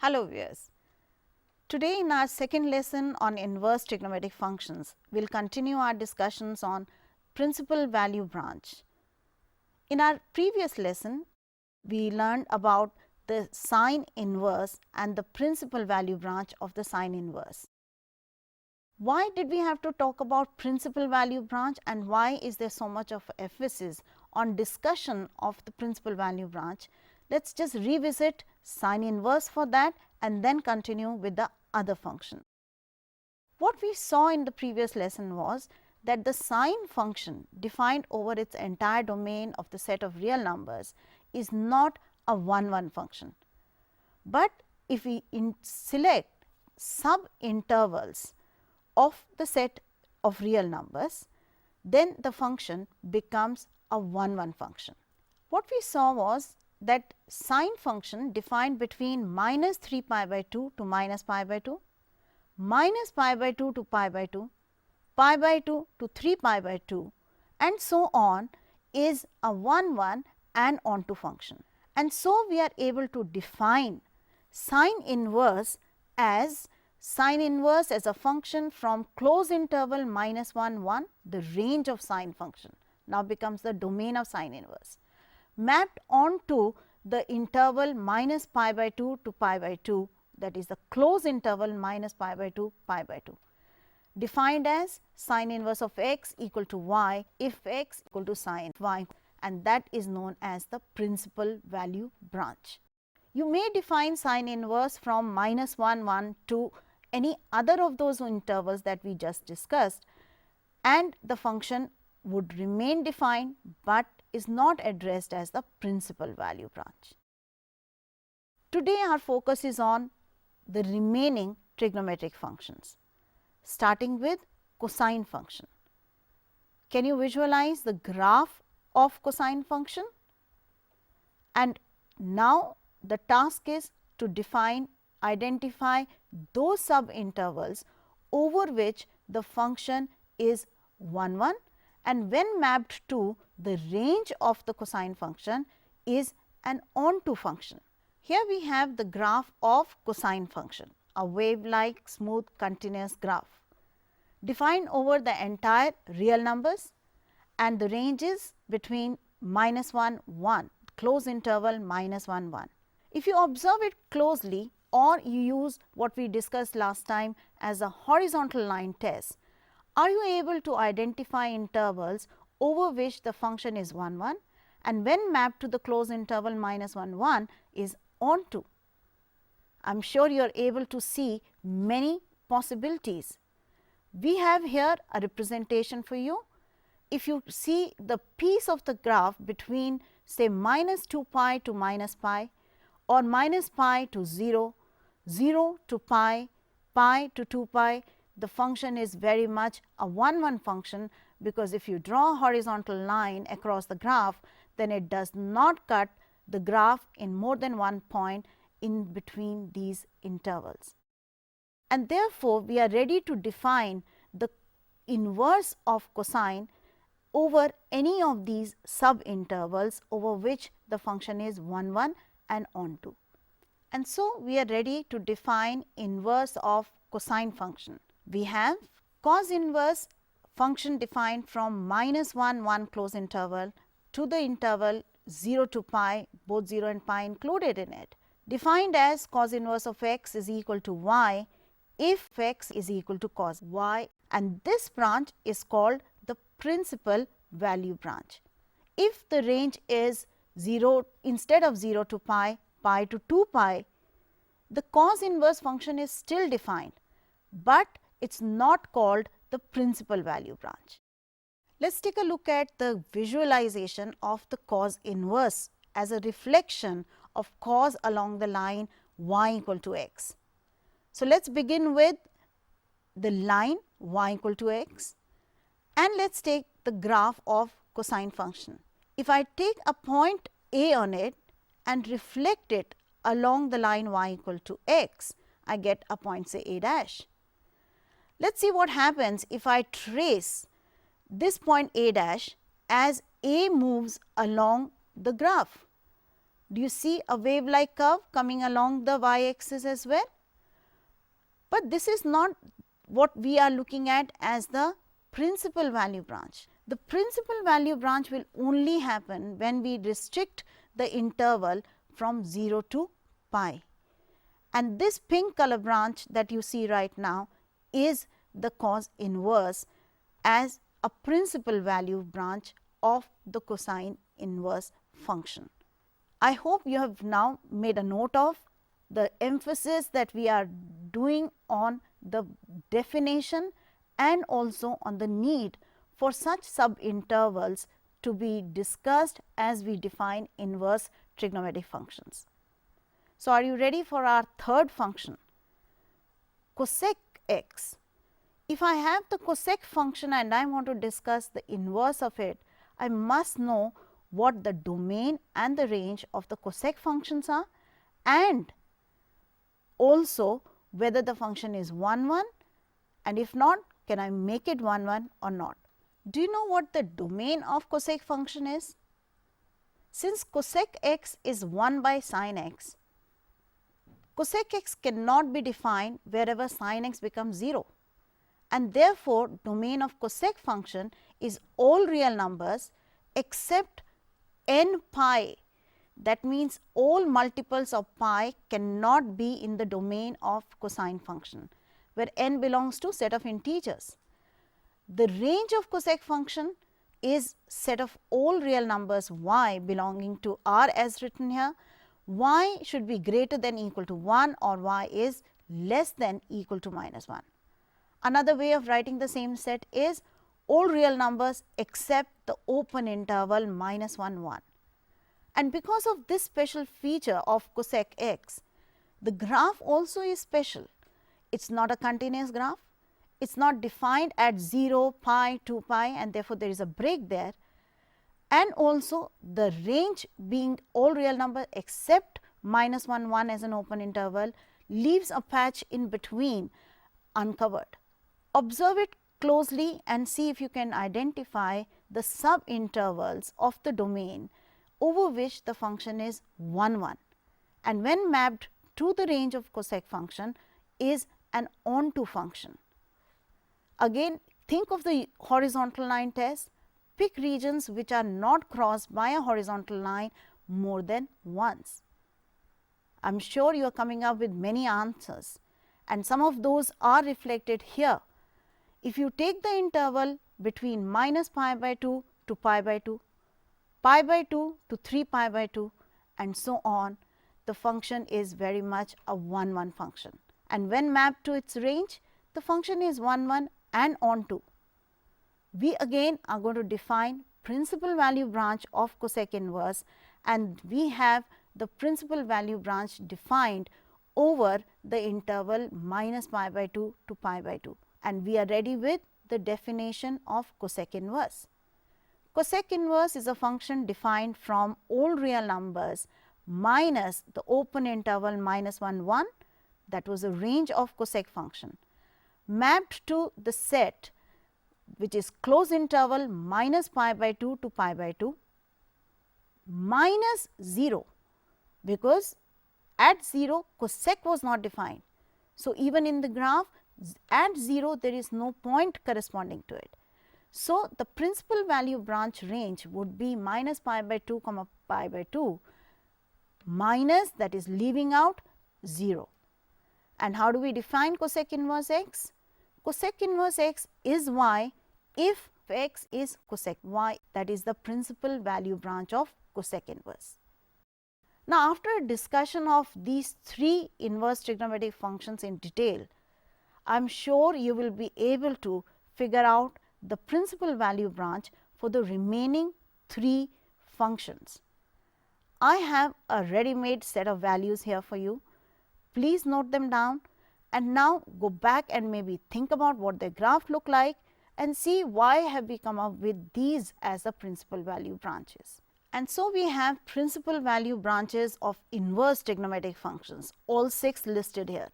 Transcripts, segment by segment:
Hello viewers. Today in our second lesson on inverse trigonometric functions, we will continue our discussions on principal value branch. In our previous lesson, we learned about the sine inverse and the principal value branch of the sine inverse. Why did we have to talk about principal value branch and why is there so much of emphasis on discussion of the principal value branch? Let us just revisit sine inverse for that and then continue with the other function. What we saw in the previous lesson was that the sine function defined over its entire domain of the set of real numbers is not a 1 function, but if we select sub intervals of the set of real numbers, then the function becomes a 1 function. What we saw was that sine function defined between minus 3 pi by 2 to minus pi by 2, minus pi by 2 to pi by 2, pi by 2 to 3 pi by 2 and so on is a 1 and onto function. And so, we are able to define sine inverse as a function from closed interval minus 1 1, the range of sine function now becomes the domain of sine inverse, mapped onto the interval minus pi by 2 to pi by 2, that is the closed interval minus pi by 2 pi by 2, defined as sine inverse of x equal to y if x equal to sine y, and that is known as the principal value branch. You may define sine inverse from minus 1 1 to any other of those intervals that we just discussed, and the function would remain defined, but is not addressed as the principal value branch. Today our focus is on the remaining trigonometric functions, starting with cosine function. Can you visualize the graph of cosine function? And now the task is to identify those sub intervals over which the function is 1 and when mapped to the range of the cosine function is an onto function. Here we have the graph of cosine function, a wave like smooth continuous graph defined over the entire real numbers, and the range is between minus 1 1, close interval minus 1 1. If you observe it closely or you use what we discussed last time as a horizontal line test, are you able to identify intervals over which the function is 1 1 and when mapped to the closed interval minus 1 1 is onto? I am sure you are able to see many possibilities. We have here a representation for you. If you see the piece of the graph between say minus 2 pi to minus pi or minus pi to 0, 0 to pi, pi to 2 pi, the function is very much a 1 function, because if you draw a horizontal line across the graph, then it does not cut the graph in more than one point in between these intervals. And therefore, we are ready to define the inverse of cosine over any of these sub intervals over which the function is 1 and onto. And so, we are ready to define inverse of cosine function. We have cos inverse function defined from minus 1 1 close interval to the interval 0 to pi, both 0 and pi included in it, defined as cos inverse of x is equal to y if x is equal to cos y, and this branch is called the principal value branch. If the range is 0 instead of 0 to pi, pi to 2 pi, the cos inverse function is still defined, but it is not called the principal value branch. Let us take a look at the visualization of the cos inverse as a reflection of cos along the line y equal to x. So, let us begin with the line y equal to x and let us take the graph of cosine function. If I take a point A on it and reflect it along the line y equal to x, I get a point say A dash. Let us see what happens if I trace this point A dash as A moves along the graph. Do you see a wave like curve coming along the y axis as well? But this is not what we are looking at as the principal value branch. The principal value branch will only happen when we restrict the interval from 0 to pi. And this pink color branch that you see right now is the cos inverse as a principal value branch of the cosine inverse function. I hope you have now made a note of the emphasis that we are doing on the definition and also on the need for such subintervals to be discussed as we define inverse trigonometric functions. So, are you ready for our third function, cosec x? If I have the cosec function and I want to discuss the inverse of it, I must know what the domain and the range of the cosec functions are, and also whether the function is 1 1, and if not, can I make it 1 1 or not. Do you know what the domain of cosec function is? Since cosec x is 1 by sin x, cosec x cannot be defined wherever sin x becomes 0, and therefore, domain of cosec function is all real numbers except n pi. That means, all multiples of pi cannot be in the domain of cosine function, where n belongs to set of integers. The range of cosec function is set of all real numbers y belonging to R as written here. Y should be greater than equal to 1 or y is less than equal to minus 1. Another way of writing the same set is all real numbers except the open interval minus 1 1. And because of this special feature of cosec x, the graph also is special. It is not a continuous graph, it is not defined at 0, pi, 2 pi, and therefore, there is a break there, and also the range being all real number except minus 1 1 as an open interval leaves a patch in between uncovered. Observe it closely and see if you can identify the subintervals of the domain over which the function is 1 1, and when mapped to the range of cosec function is an onto function. Again, think of the horizontal line test. Pick regions which are not crossed by a horizontal line more than once. I am sure you are coming up with many answers, and some of those are reflected here. If you take the interval between minus pi by 2 to pi by 2, pi by 2 to 3 pi by 2, and so on, the function is very much a 1 1 function, and when mapped to its range, the function is 1 1 and onto. We again are going to define principal value branch of cosec inverse, and we have the principal value branch defined over the interval minus pi by 2 to pi by 2, and we are ready with the definition of cosec inverse. Cosec inverse is a function defined from all real numbers minus the open interval minus 1 1, that was the range of cosec function, mapped to the set which is closed interval minus pi by 2 to pi by 2 minus 0, because at 0 cosec was not defined. So, even in the graph at 0 there is no point corresponding to it. So, the principal value branch range would be minus pi by 2 comma pi by 2 minus, that is leaving out 0. And how do we define cosec inverse x? Cosec inverse x is y if x is cosec y, that is the principal value branch of cosec inverse. Now, after a discussion of these three inverse trigonometric functions in detail, I am sure you will be able to figure out the principal value branch for the remaining three functions. I have a ready-made set of values here for you. Please note them down, and now go back and maybe think about what the graph look like and see why have we come up with these as the principal value branches. And so, we have principal value branches of inverse trigonometric functions, all 6 listed here.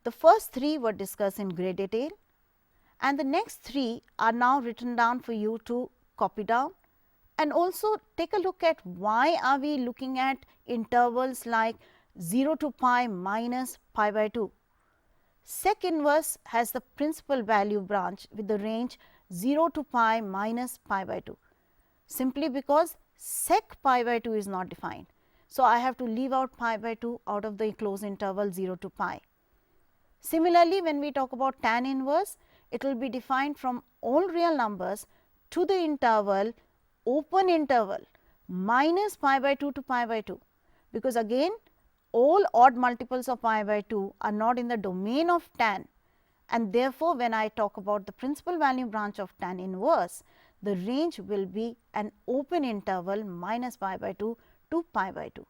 The first 3 were discussed in great detail, and the next 3 are now written down for you to copy down And also take a look at why are we looking at intervals like 0 to pi minus pi by 2. Sec inverse has the principal value branch with the range 0 to pi minus pi by 2, simply because sec pi by 2 is not defined. So, I have to leave out pi by 2 out of the closed interval 0 to pi. Similarly, when we talk about tan inverse, it will be defined from all real numbers to the interval open interval minus pi by 2 to pi by 2, because again all odd multiples of pi by 2 are not in the domain of tan, and therefore, when I talk about the principal value branch of tan inverse, the range will be an open interval minus pi by 2 to pi by 2.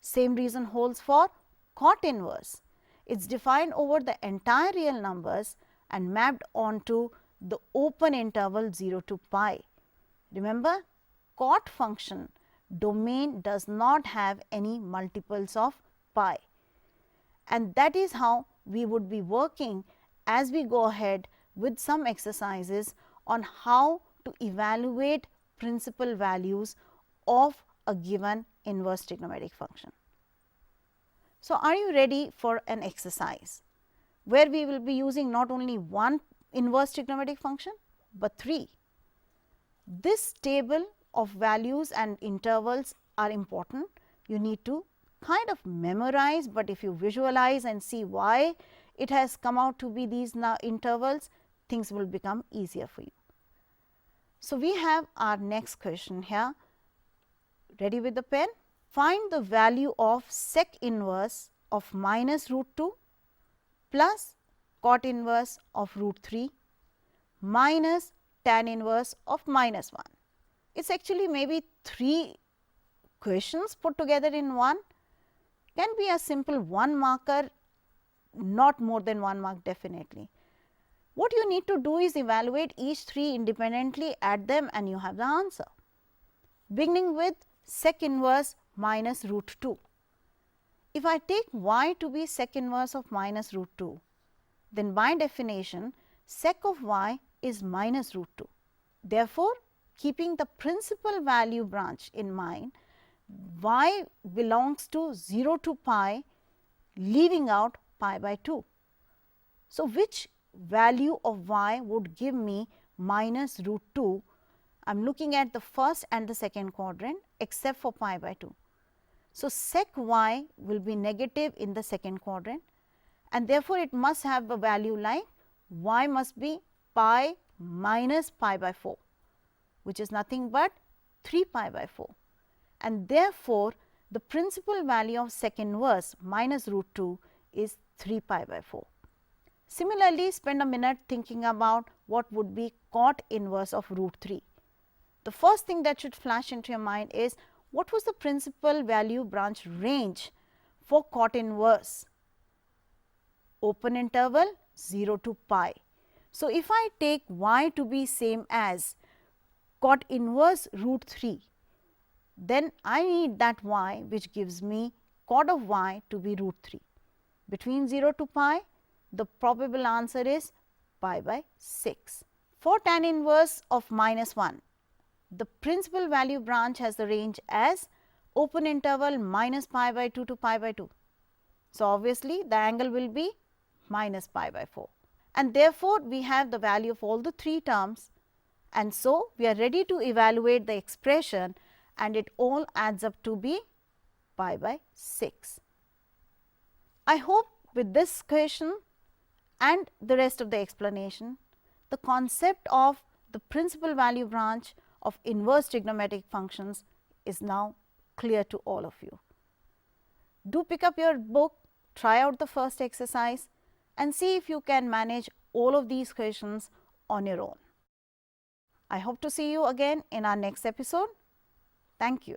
Same reason holds for cot inverse. It is defined over the entire real numbers and mapped onto the open interval 0 to pi. Remember, cot function domain does not have any multiples of pi, and that is how we would be working as we go ahead with some exercises on how to evaluate principal values of a given inverse trigonometric function. So, are you ready for an exercise where we will be using not only one inverse trigonometric function, but 3. This table of values and intervals are important. You need to kind of memorize, but if you visualize and see why it has come out to be these now intervals, things will become easier for you. So, we have our next question here. Ready with the pen? Find the value of sec inverse of minus root 2 plus cot inverse of root 3 minus tan inverse of minus 1. It is actually maybe 3 questions put together in one, can be a simple 1 marker, not more than 1 mark definitely. What you need to do is evaluate each 3 independently, add them and you have the answer. Beginning with sec inverse minus root 2. If I take y to be sec inverse of minus root 2, then by definition sec of y is minus root 2. Therefore, keeping the principal value branch in mind, y belongs to 0 to pi, leaving out pi by 2. So, which value of y would give me minus root 2? I am looking at the first and the second quadrant except for pi by 2. So, sec y will be negative in the second quadrant, and therefore, it must have a value like y must be pi minus pi by 4, which is nothing but 3 pi by 4, and therefore, the principal value of sec inverse minus root 2 is 3 pi by 4. Similarly, spend a minute thinking about what would be cot inverse of root 3. The first thing that should flash into your mind is what was the principal value branch range for cot inverse? Open interval 0 to pi. So, if I take y to be same as cot inverse root 3, then I need that y which gives me cot of y to be root 3. Between 0 to pi, the probable answer is pi by 6. For tan inverse of minus 1, the principal value branch has the range as open interval minus pi by 2 to pi by 2. So, obviously, the angle will be minus pi by 4, and therefore, we have the value of all the 3 terms, and so we are ready to evaluate the expression, and it all adds up to be pi by 6. I hope with this question and the rest of the explanation, the concept of the principal value branch of inverse trigonometric functions is now clear to all of you. Do pick up your book, try out the first exercise and see if you can manage all of these questions on your own. I hope to see you again in our next episode. Thank you.